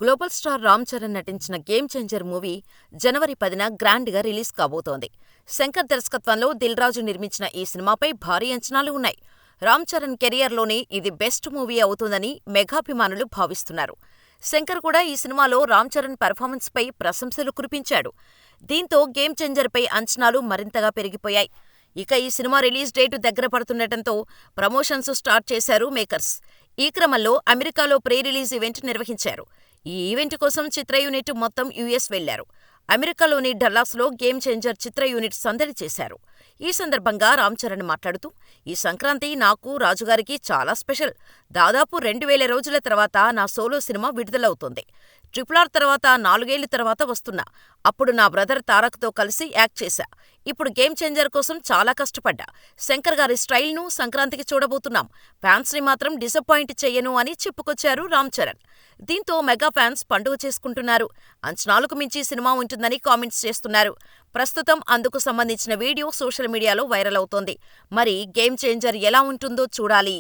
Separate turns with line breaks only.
Global star Ram Charan నటించిన game changer movie జనవరి 10న గ్రాండ్‌గా release కాబోతోంది. శంకర్ దర్శకత్వంలో దిల్ రాజు నిర్మించిన ఈ సినిమాపై భారీ అంచనాలు ఉన్నాయి. రామ్ చరణ్ కెరియర్‌లోనే ఇది బెస్ట్ మూవీ అవుతుందని మెగాభిమానులు భావిస్తున్నారు. శంకర్ కూడా ఈ సినిమాలో రామ్ చరణ్ పెర్ఫార్మెన్స్‌పై ప్రశంసలు కురిపించాడు. దీంతో గేమ్ చేంజర్‌పై అంచనాలు మరింతగా పెరిగిపోయాయి. ఇక ఈ సినిమా రిలీజ్ డేటు దగ్గర పడుతుండటంతో ప్రమోషన్స్ స్టార్ట్ చేశారు మేకర్స్. ఈ క్రమంలో అమెరికాలో ప్రీ రిలీజ్ ఈవెంట్ నిర్వహించారు. ఈ ఈవెంట్ కోసం చిత్ర యూనిట్ మొత్తం యూఎస్ వెళ్లారు. అమెరికాలోని డల్లాస్లో గేమ్ చేంజర్ చిత్ర యూనిట్ సందడి చేశారు. ఈ సందర్భంగా రామ్ చరణ్ మాట్లాడుతూ, ఈ సంక్రాంతి నాకు, రాజుగారికి చాలా స్పెషల్. దాదాపు 2000 రోజుల తర్వాత నా సోలో సినిమా విడుదలవుతోంది. RRR తర్వాత 4 ఏళ్ల తర్వాత వస్తున్నా. అప్పుడు నా బ్రదర్ తారక్‌తో కలిసి యాక్ట్ చేశా. ఇప్పుడు గేమ్ చేంజర్ కోసం చాలా కష్టపడ్డా. శంకర్ గారి స్టైల్‌ను సంక్రాంతికి చూడబోతున్నాం. ఫ్యాన్స్‌ని మాత్రం డిసప్పాయింట్ చెయ్యను అని చెప్పుకొచ్చారు రామ్ చరణ్. దీంతో మెగా ఫ్యాన్స్ పండుగ చేసుకుంటున్నారు. అంచనాలకు మించి సినిమా ఉంటుందని కామెంట్స్ చేస్తున్నారు. ప్రస్తుతం అందుకు సంబంధించిన వీడియో సోషల్ మీడియాలో వైరల్ అవుతోంది. మరి గేమ్ చేంజర్ ఎలా ఉంటుందో చూడాలి.